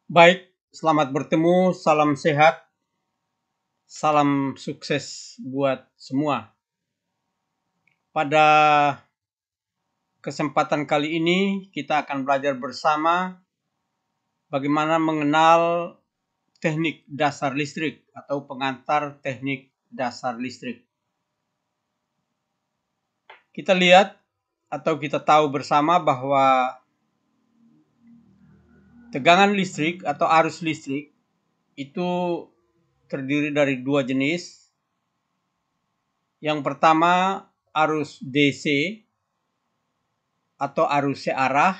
Baik, selamat bertemu, salam sehat, salam sukses buat semua. Pada kesempatan kali ini kita akan belajar bersama bagaimana mengenal teknik dasar listrik atau pengantar teknik dasar listrik. Kita lihat atau kita tahu bersama bahwa tegangan listrik atau arus listrik itu terdiri dari dua jenis. Yang pertama arus DC atau arus searah,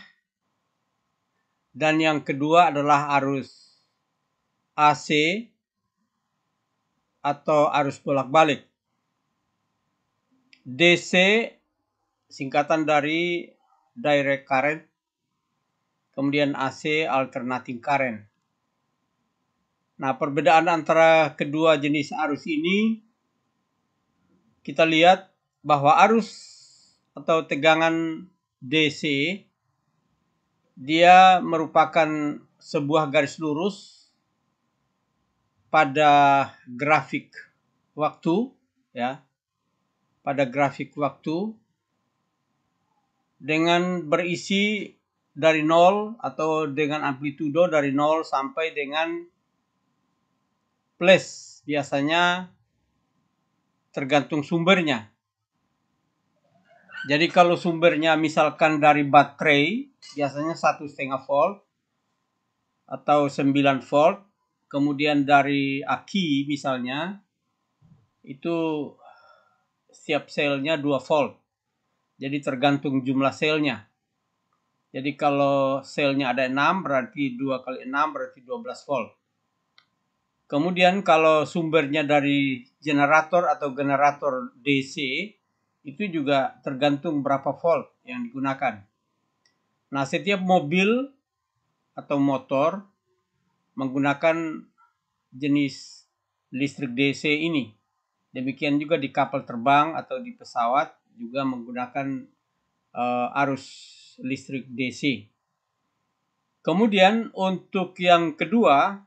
dan yang kedua adalah arus AC atau arus bolak-balik. DC singkatan dari direct current, kemudian AC alternating current. Nah, perbedaan antara kedua jenis arus ini, kita lihat bahwa arus atau tegangan DC dia merupakan sebuah garis lurus pada grafik waktu, ya, pada grafik waktu dengan berisi dari 0 atau dengan amplitudo dari 0 sampai dengan plus, biasanya tergantung sumbernya. Jadi kalau sumbernya misalkan dari baterai, biasanya 1,5 volt atau 9 volt. Kemudian dari aki misalnya, itu setiap selnya 2 volt. Jadi tergantung jumlah selnya. Jadi kalau selnya ada 6, berarti 2 kali 6 berarti 12 volt. Kemudian kalau sumbernya dari generator atau generator DC, itu juga tergantung berapa volt yang digunakan. Nah, setiap mobil atau motor menggunakan jenis listrik DC ini. Demikian juga di kapal terbang atau di pesawat juga menggunakan arus listrik DC. Kemudian untuk yang kedua,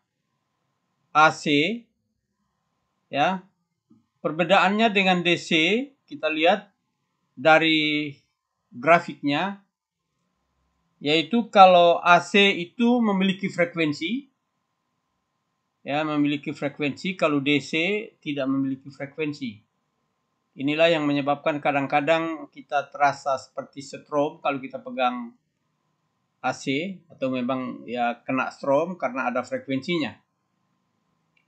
AC, ya, perbedaannya dengan DC kita lihat dari grafiknya, yaitu kalau AC itu memiliki frekuensi, ya, kalau DC tidak memiliki frekuensi. Inilah yang menyebabkan kadang-kadang kita terasa seperti strom kalau kita pegang AC, atau memang ya kena strom karena ada frekuensinya.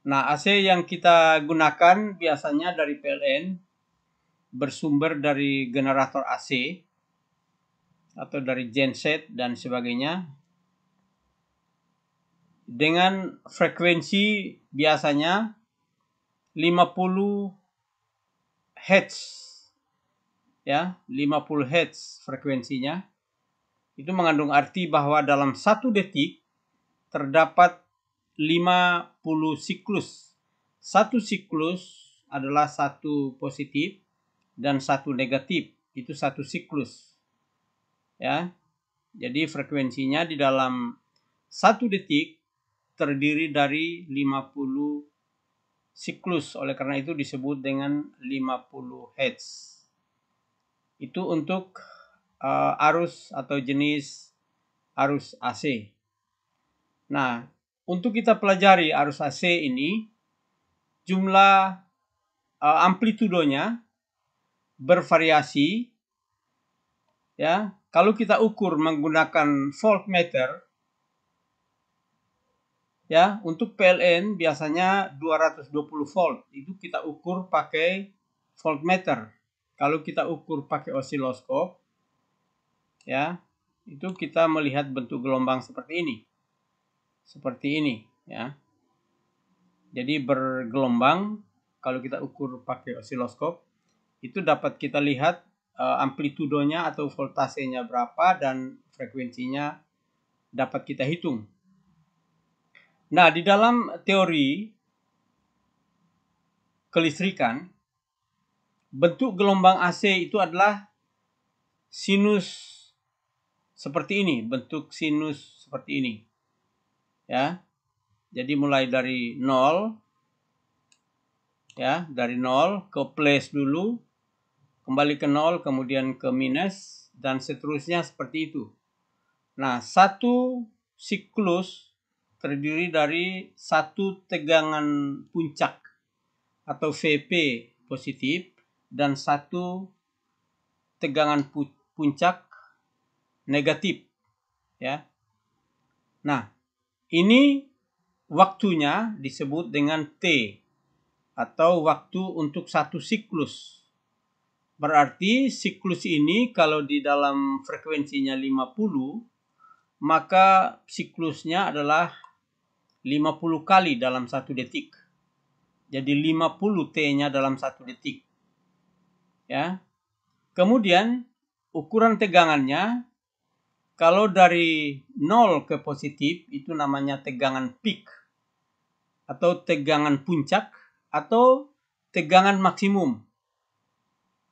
Nah, AC yang kita gunakan biasanya dari PLN bersumber dari generator AC atau dari genset dan sebagainya, dengan frekuensi biasanya 50 Hz, ya, 50 Hz frekuensinya. Itu mengandung arti bahwa dalam 1 detik terdapat 50 siklus. 1 siklus adalah 1 positif dan 1 negatif. Itu 1 siklus. Ya. Jadi frekuensinya di dalam 1 detik terdiri dari 50 siklus. Oleh karena itu disebut dengan 50 Hz. Itu untuk arus atau jenis arus AC. Nah, untuk kita pelajari arus AC ini, jumlah amplitudonya bervariasi, ya. Kalau kita ukur menggunakan voltmeter, ya, untuk PLN biasanya 220 volt. Itu kita ukur pakai voltmeter. Kalau kita ukur pakai osiloskop, ya, itu kita melihat bentuk gelombang seperti ini. Seperti ini, ya. Jadi bergelombang kalau kita ukur pakai osiloskop, itu dapat kita lihat amplitudonya atau voltasenya berapa dan frekuensinya dapat kita hitung. Nah, di dalam teori kelistrikan, bentuk gelombang AC itu adalah sinus seperti ini, bentuk sinus seperti ini. Ya. Jadi mulai dari 0, ya, dari 0 ke plus dulu, kembali ke 0, kemudian ke minus, dan seterusnya seperti itu. Nah, satu siklus terdiri dari satu tegangan puncak atau VP positif dan satu tegangan puncak negatif, ya. Nah, ini waktunya disebut dengan T atau waktu untuk satu siklus. Berarti siklus ini kalau di dalam frekuensinya 50, maka siklusnya adalah 50 kali dalam 1 detik. Jadi 50 T-nya dalam 1 detik. Ya. Kemudian ukuran tegangannya kalau dari 0 ke positif itu namanya tegangan peak atau tegangan puncak atau tegangan maksimum.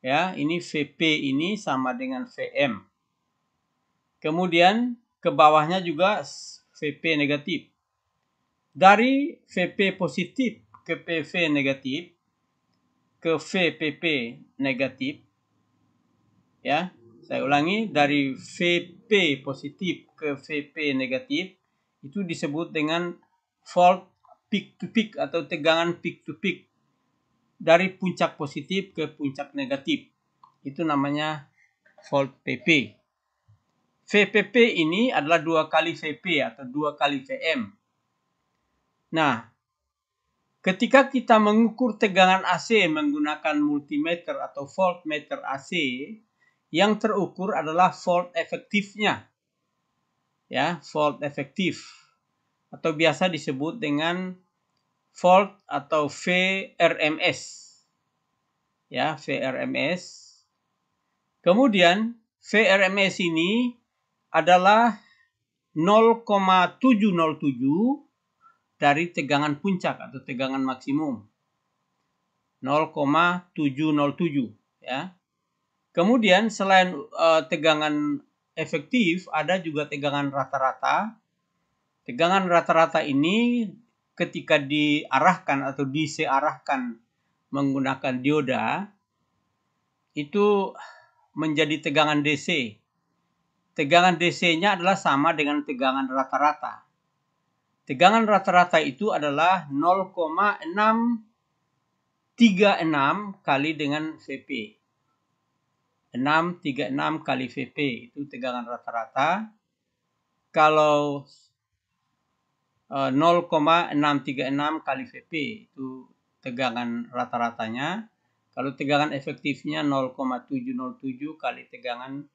Ya, ini VP ini sama dengan VM. Kemudian ke bawahnya juga VP negatif. Dari VP positif ke PV negatif ke VPP negatif, ya, saya ulangi, dari VP positif ke VP negatif itu disebut dengan volt peak to peak atau tegangan peak to peak dari puncak positif ke puncak negatif. Itu namanya volt PP. VPP ini adalah 2 kali VP atau 2 kali VM. Nah, ketika kita mengukur tegangan AC menggunakan multimeter atau voltmeter AC, yang terukur adalah volt efektifnya. Ya, volt efektif atau biasa disebut dengan volt atau VRMS. Ya, VRMS. Kemudian VRMS ini adalah 0,707 dari tegangan puncak atau tegangan maksimum. 0,707, ya. Kemudian selain tegangan efektif, ada juga tegangan rata-rata. Tegangan rata-rata ini ketika diarahkan atau disearahkan menggunakan dioda, itu menjadi tegangan DC. Tegangan DC-nya adalah sama dengan tegangan rata-rata. Tegangan rata-rata itu adalah 0,636 kali dengan VP. 636 kali VP itu tegangan rata-rata. Kalau 0,636 kali VP itu tegangan rata-ratanya. Kalau tegangan efektifnya 0,707 kali tegangan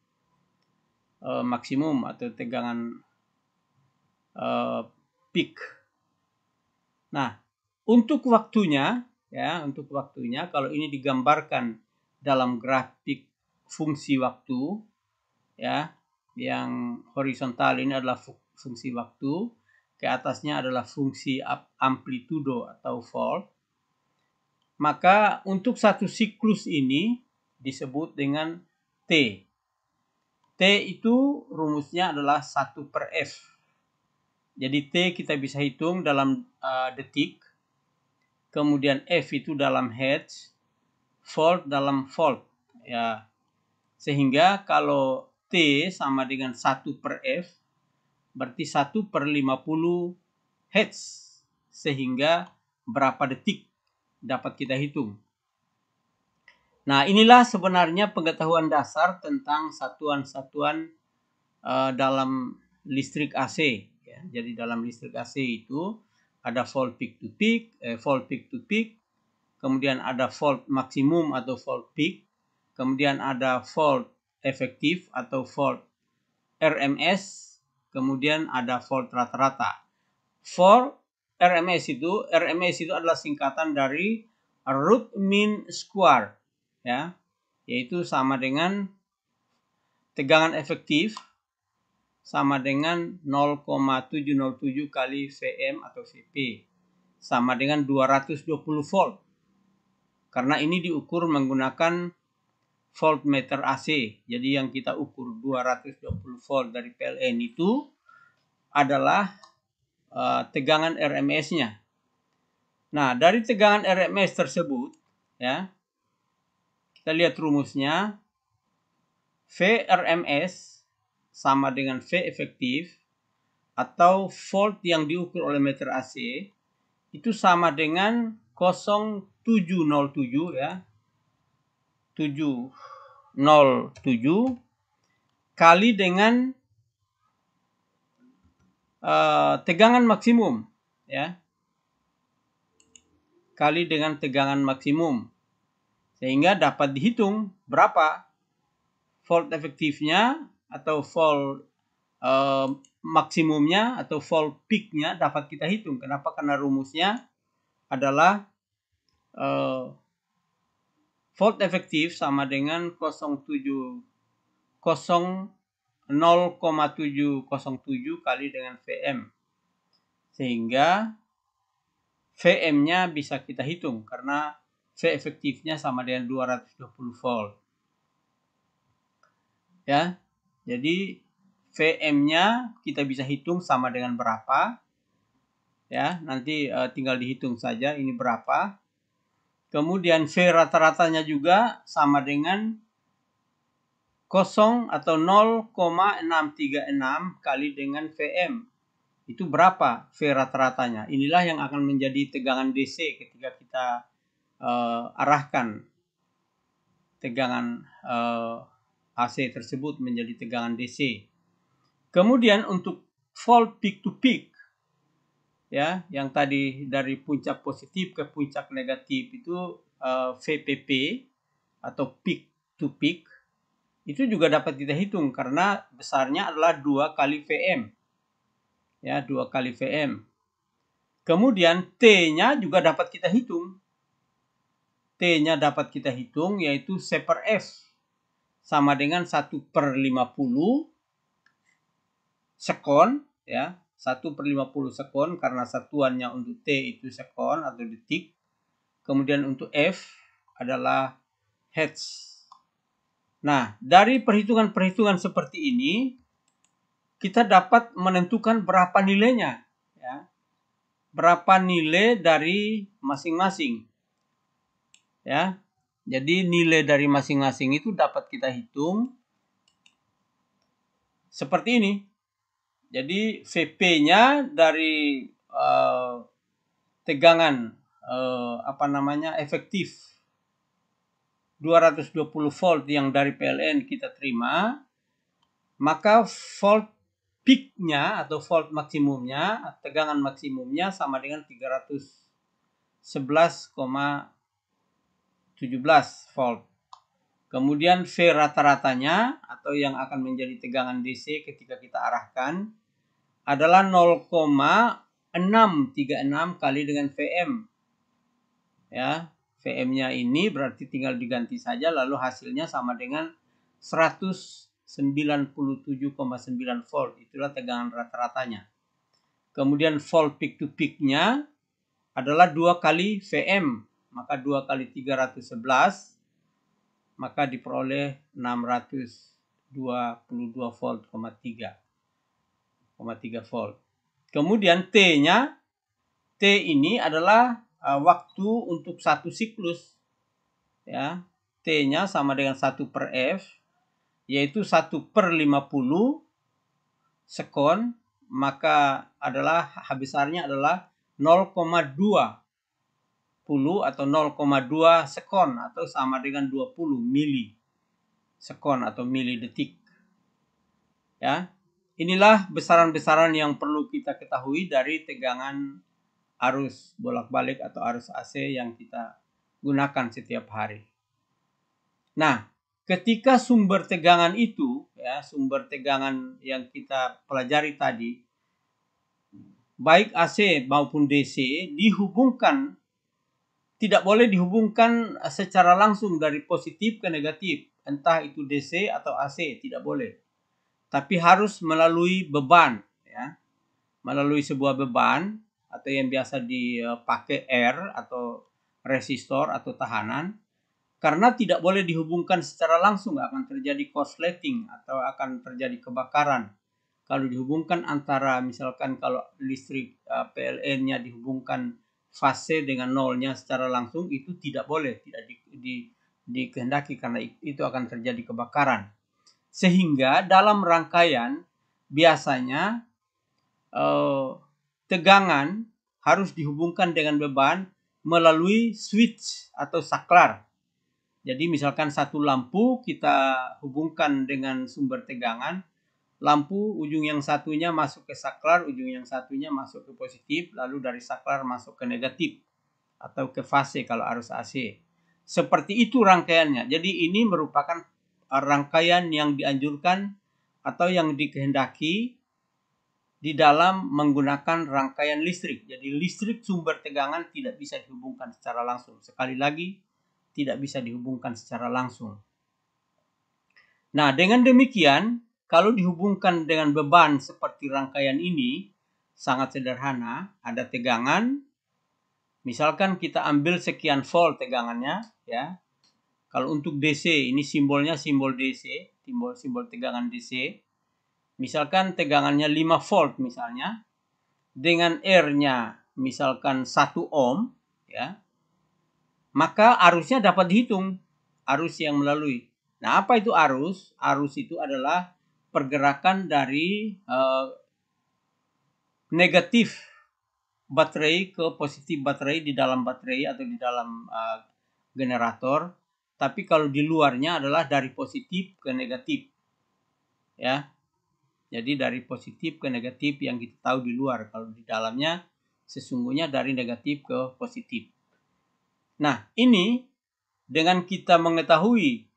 maksimum atau tegangan peak. Nah, untuk waktunya, ya, untuk waktunya kalau ini digambarkan dalam grafik fungsi waktu, ya, yang horizontal ini adalah fungsi waktu, ke atasnya adalah fungsi amplitudo atau volt. Maka untuk satu siklus ini disebut dengan T. T itu rumusnya adalah 1/F. Jadi T kita bisa hitung dalam detik. Kemudian F itu dalam hertz, volt dalam volt. Ya. Sehingga kalau T sama dengan 1/F, berarti 1/50 hertz. Sehingga berapa detik dapat kita hitung. Nah, inilah sebenarnya pengetahuan dasar tentang satuan-satuan dalam listrik AC. Ya. Jadi dalam listrik AC itu ada volt peak to peak, kemudian ada volt maksimum atau volt peak, kemudian ada volt efektif atau volt RMS, kemudian ada volt rata-rata. Volt RMS itu adalah singkatan dari root mean square, ya, yaitu sama dengan tegangan efektif sama dengan 0,707 kali VM atau VP sama dengan 220 volt. Karena ini diukur menggunakan voltmeter AC. Jadi yang kita ukur 220 volt dari PLN itu adalah tegangan RMS-nya. Nah, dari tegangan RMS tersebut, ya, kita lihat rumusnya. V RMS sama dengan V efektif atau volt yang diukur oleh meter AC itu sama dengan 0707 ya. 707 kali dengan tegangan maksimum ya. Kali dengan tegangan maksimum. Sehingga dapat dihitung berapa volt efektifnya atau volt maksimumnya atau volt peaknya dapat kita hitung. Kenapa? Karena rumusnya adalah volt efektif sama dengan 0,707 kali dengan Vm. Sehingga Vm-nya bisa kita hitung karena V efektifnya sama dengan 220 volt. Ya. Jadi Vm-nya kita bisa hitung sama dengan berapa. Ya, nanti tinggal dihitung saja ini berapa. Kemudian V rata-ratanya juga sama dengan 0 atau 0,636 kali dengan Vm. Itu berapa V rata-ratanya? Inilah yang akan menjadi tegangan DC ketika kita arahkan tegangan AC tersebut menjadi tegangan DC. Kemudian untuk volt peak to peak, ya, yang tadi dari puncak positif ke puncak negatif itu VPP atau peak to peak, itu juga dapat kita hitung karena besarnya adalah 2 kali Vm. Ya, 2 kali Vm. Kemudian T-nya juga dapat kita hitung. T-nya dapat kita hitung yaitu C per F sama dengan 1/50 sekon, ya. 1/50 sekon karena satuannya untuk T itu sekon atau detik. Kemudian untuk F adalah hertz. Nah, dari perhitungan-perhitungan seperti ini kita dapat menentukan berapa nilainya, ya. Berapa nilai dari masing-masing. Ya. Jadi nilai dari masing-masing itu dapat kita hitung seperti ini. Jadi VP-nya dari tegangan efektif 220 volt yang dari PLN kita terima, maka volt peak-nya atau volt maksimumnya, tegangan maksimumnya sama dengan 311,17 volt. Kemudian V rata-ratanya atau yang akan menjadi tegangan DC ketika kita arahkan adalah 0,636 kali dengan Vm. Ya, Vm-nya ini berarti tinggal diganti saja lalu hasilnya sama dengan 197,9 volt. Itulah tegangan rata-ratanya. Kemudian volt peak to peak-nya adalah 2 kali Vm. Maka 2 kali 311 maka diperoleh 622 volt, 3 volt. Kemudian T-nya, T ini adalah waktu untuk satu siklus. Ya, T-nya sama dengan 1 per F, yaitu 1/50 sekon, maka besarnya adalah 0,2 atau 0,2 sekon atau sama dengan 20 mili sekon atau mili detik. Ya. Inilah besaran-besaran yang perlu kita ketahui dari tegangan arus bolak-balik atau arus AC yang kita gunakan setiap hari. Nah, ketika sumber tegangan itu, ya, sumber tegangan yang kita pelajari tadi, baik AC maupun DC tidak boleh dihubungkan secara langsung dari positif ke negatif. Entah itu DC atau AC, tidak boleh. Tapi harus melalui beban. Ya. Melalui sebuah beban atau yang biasa dipakai R atau resistor atau tahanan. Karena tidak boleh dihubungkan secara langsung, akan terjadi korsleting atau akan terjadi kebakaran kalau dihubungkan antara misalkan kalau listrik PLN-nya dihubungkan fase dengan nolnya secara langsung, itu tidak boleh, tidak dikehendaki karena itu akan terjadi kebakaran. Sehingga dalam rangkaian biasanya tegangan harus dihubungkan dengan beban melalui switch atau saklar. Jadi misalkan satu lampu kita hubungkan dengan sumber tegangan, lampu ujung yang satunya masuk ke saklar, ujung yang satunya masuk ke positif, lalu dari saklar masuk ke negatif atau ke fase kalau arus AC. Seperti itu rangkaiannya. Jadi ini merupakan rangkaian yang dianjurkan atau yang dikehendaki di dalam menggunakan rangkaian listrik. Jadi listrik sumber tegangan tidak bisa dihubungkan secara langsung. Sekali lagi, tidak bisa dihubungkan secara langsung. Nah, dengan demikian, kalau dihubungkan dengan beban seperti rangkaian ini, sangat sederhana. Ada tegangan, misalkan kita ambil sekian volt tegangannya, ya. Kalau untuk DC, ini simbolnya simbol DC, simbol tegangan DC. Misalkan tegangannya 5 volt misalnya, dengan R-nya misalkan 1 ohm, ya, maka arusnya dapat dihitung, arus yang melalui. Nah, apa itu arus? Arus itu adalah pergerakan dari negatif baterai ke positif baterai di dalam baterai atau di dalam generator. Tapi kalau di luarnya adalah dari positif ke negatif. Ya. Jadi dari positif ke negatif yang kita tahu di luar. Kalau di dalamnya sesungguhnya dari negatif ke positif. Nah, ini dengan kita mengetahui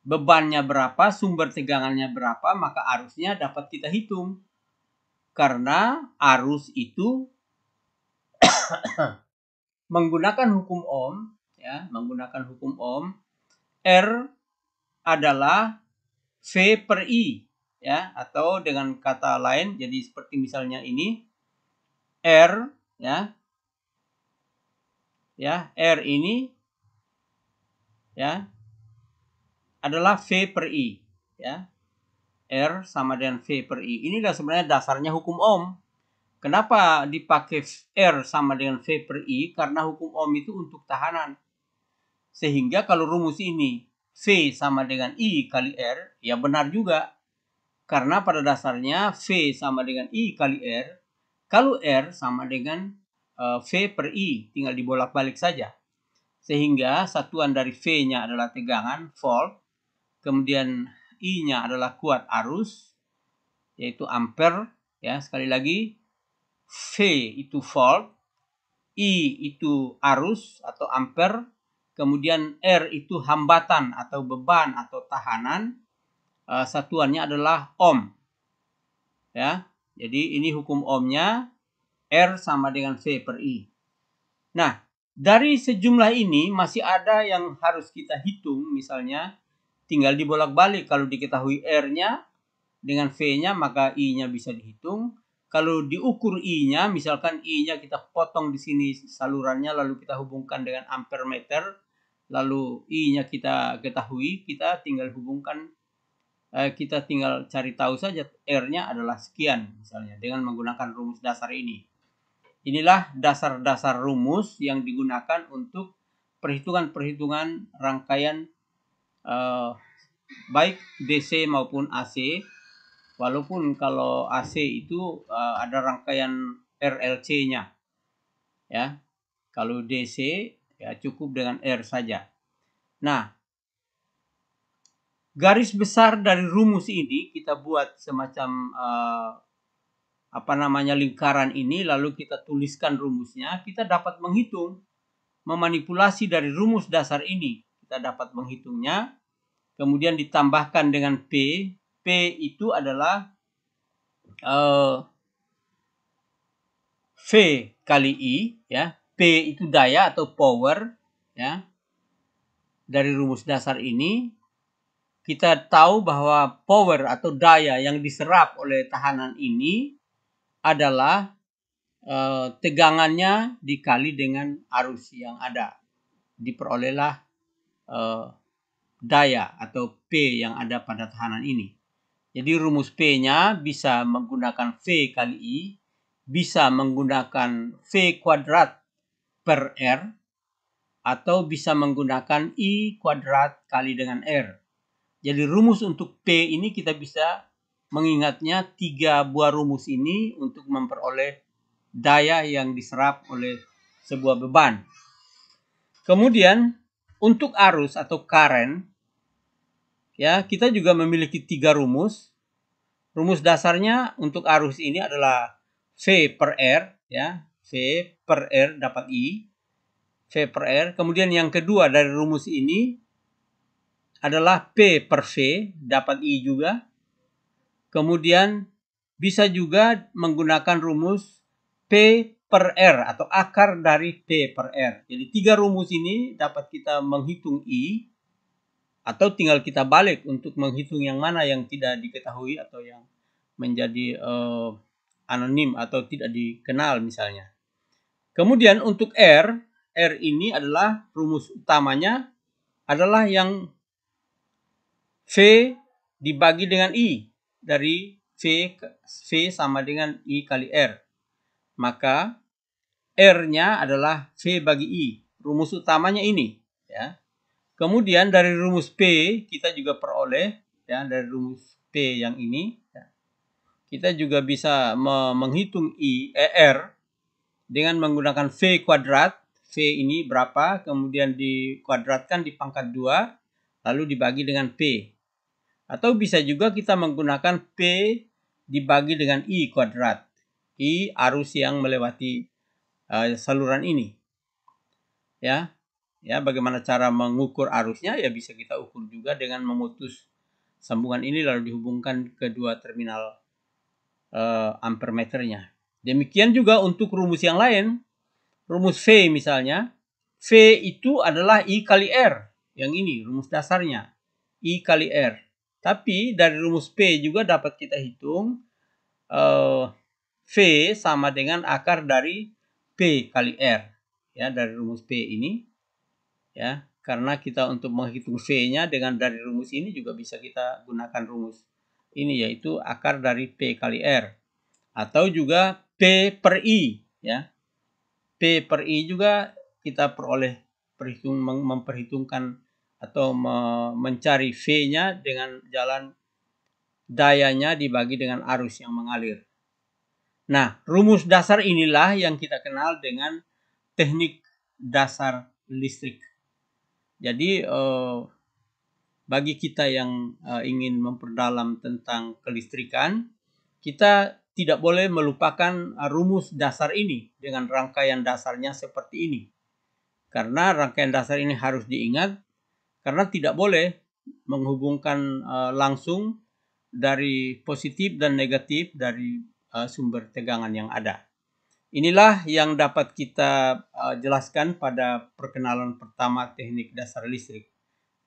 bebannya berapa, sumber tegangannya berapa, maka arusnya dapat kita hitung. Karena arus itu menggunakan hukum Ohm, ya, menggunakan hukum Ohm, R adalah V per I, ya, atau dengan kata lain, jadi seperti misalnya ini, R, ya, R ini, ya, adalah V per I, ya, R sama dengan V per I. Inilah sebenarnya dasarnya hukum Ohm. Kenapa dipakai R sama dengan V per I? Karena hukum Ohm itu untuk tahanan. Sehingga kalau rumus ini V sama dengan I kali R, ya benar juga. Karena pada dasarnya V sama dengan I kali R, kalau R sama dengan V per I, tinggal dibolak-balik saja. Sehingga satuan dari V-nya adalah tegangan, volt, kemudian I-nya adalah kuat arus, yaitu ampere, ya, sekali lagi, V itu volt, I itu arus atau ampere, kemudian R itu hambatan atau beban atau tahanan, satuannya adalah ohm. Ya, jadi ini hukum ohmnya, R sama dengan V per I. Nah, dari sejumlah ini masih ada yang harus kita hitung, misalnya tinggal dibolak-balik. Kalau diketahui R-nya dengan V-nya, maka I-nya bisa dihitung. Kalau diukur I-nya, misalkan I-nya kita potong di sini salurannya, lalu kita hubungkan dengan ampere meter, lalu I-nya kita ketahui, kita tinggal hubungkan, kita tinggal cari tahu saja R-nya adalah sekian, misalnya, dengan menggunakan rumus dasar ini. Inilah dasar-dasar rumus yang digunakan untuk perhitungan-perhitungan rangkaian baik DC maupun AC. Walaupun kalau AC itu ada rangkaian RLC-nya, ya. Kalau DC ya cukup dengan R saja. Nah, garis besar dari rumus ini kita buat semacam lingkaran ini, lalu kita tuliskan rumusnya. Kita dapat menghitung, memanipulasi dari rumus dasar ini. Kita dapat menghitungnya, kemudian ditambahkan dengan P. P itu adalah V kali I, ya. P itu daya atau power, ya. Dari rumus dasar ini kita tahu bahwa power atau daya yang diserap oleh tahanan ini adalah tegangannya dikali dengan arus yang ada. Diperolehlah daya atau P yang ada pada tahanan ini. Jadi rumus P-nya bisa menggunakan V kali I, bisa menggunakan V kuadrat per R, atau bisa menggunakan I kuadrat kali dengan R. Jadi rumus untuk P ini kita bisa mengingatnya 3 buah rumus ini untuk memperoleh daya yang diserap oleh sebuah beban. Kemudian untuk arus atau current, ya kita juga memiliki 3 rumus. Rumus dasarnya untuk arus ini adalah V per R, ya V per R dapat I, V per R. Kemudian yang kedua dari rumus ini adalah P per V dapat I juga. Kemudian bisa juga menggunakan rumus P per R atau akar dari P per R. Jadi 3 rumus ini dapat kita menghitung I, atau tinggal kita balik untuk menghitung yang mana yang tidak diketahui atau yang menjadi anonim atau tidak dikenal misalnya. Kemudian untuk R ini adalah rumus utamanya adalah yang V dibagi dengan I. Dari V sama dengan I kali R. Maka R-nya adalah V bagi I. Rumus utamanya ini. Ya. Kemudian dari rumus P kita juga peroleh, ya, dari rumus P yang ini, ya, kita juga bisa menghitung R dengan menggunakan V kuadrat. V ini berapa, kemudian dikuadratkan di pangkat 2, lalu dibagi dengan P. Atau bisa juga kita menggunakan P dibagi dengan I kuadrat. I arus yang melewati saluran ini. Ya, bagaimana cara mengukur arusnya? Ya bisa kita ukur juga dengan memutus sambungan ini lalu dihubungkan kedua terminal ampermeternya. Demikian juga untuk rumus yang lain. Rumus V misalnya. V itu adalah I kali R. Yang ini rumus dasarnya. I kali R. Tapi dari rumus P juga dapat kita hitung V sama dengan akar dari P kali R. Ya, dari rumus P ini. Ya, karena kita untuk menghitung V-nya dengan dari rumus ini juga bisa kita gunakan rumus ini, yaitu akar dari P kali R. Atau juga P per I. Ya. P per I juga kita peroleh memperhitungkan atau mencari V-nya dengan jalan dayanya dibagi dengan arus yang mengalir. Nah, rumus dasar inilah yang kita kenal dengan teknik dasar listrik. Jadi, bagi kita yang ingin memperdalam tentang kelistrikan, kita tidak boleh melupakan rumus dasar ini dengan rangkaian dasarnya seperti ini. Karena rangkaian dasar ini harus diingat, karena tidak boleh menghubungkan langsung dari positif dan negatif dari sumber tegangan yang ada. Inilah yang dapat kita jelaskan pada perkenalan pertama teknik dasar listrik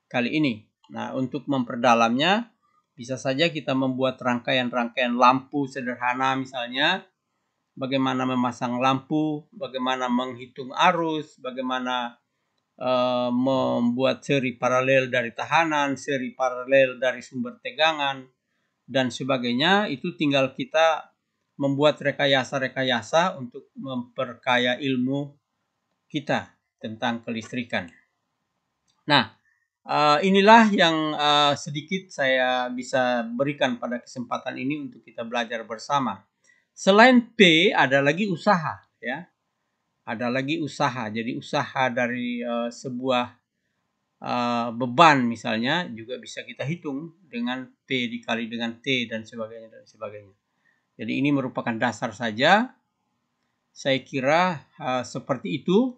kali ini. Nah, untuk memperdalamnya, bisa saja kita membuat rangkaian-rangkaian lampu sederhana misalnya, bagaimana memasang lampu, bagaimana menghitung arus, bagaimana membuat seri paralel dari tahanan, seri paralel dari sumber tegangan, dan sebagainya. Itu tinggal kita membuat rekayasa-rekayasa untuk memperkaya ilmu kita tentang kelistrikan. Nah, inilah yang sedikit saya bisa berikan pada kesempatan ini untuk kita belajar bersama. Selain P, ada lagi usaha, ya. Ada lagi usaha. Jadi usaha dari sebuah beban misalnya juga bisa kita hitung dengan P dikali dengan T dan sebagainya dan sebagainya. Jadi ini merupakan dasar saja. Saya kira seperti itu.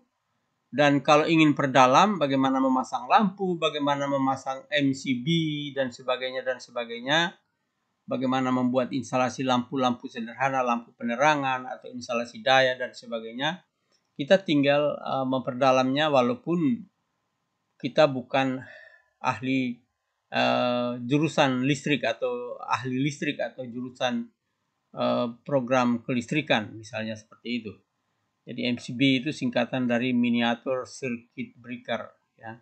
Dan kalau ingin perdalam bagaimana memasang lampu, bagaimana memasang MCB dan sebagainya, bagaimana membuat instalasi lampu-lampu sederhana, lampu penerangan atau instalasi daya dan sebagainya, kita tinggal memperdalamnya walaupun kita bukan ahli jurusan listrik atau ahli listrik atau jurusan program kelistrikan misalnya seperti itu. Jadi MCB itu singkatan dari Miniature Circuit Breaker, ya.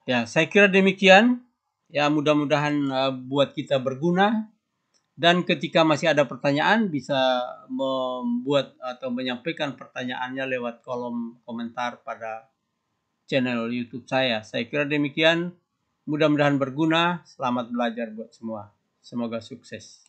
Ya, saya kira demikian. Ya, mudah-mudahan buat kita berguna. Dan ketika masih ada pertanyaan, bisa membuat atau menyampaikan pertanyaannya lewat kolom komentar pada channel YouTube saya. Saya kira demikian. Mudah-mudahan berguna. Selamat belajar buat semua. Semoga sukses.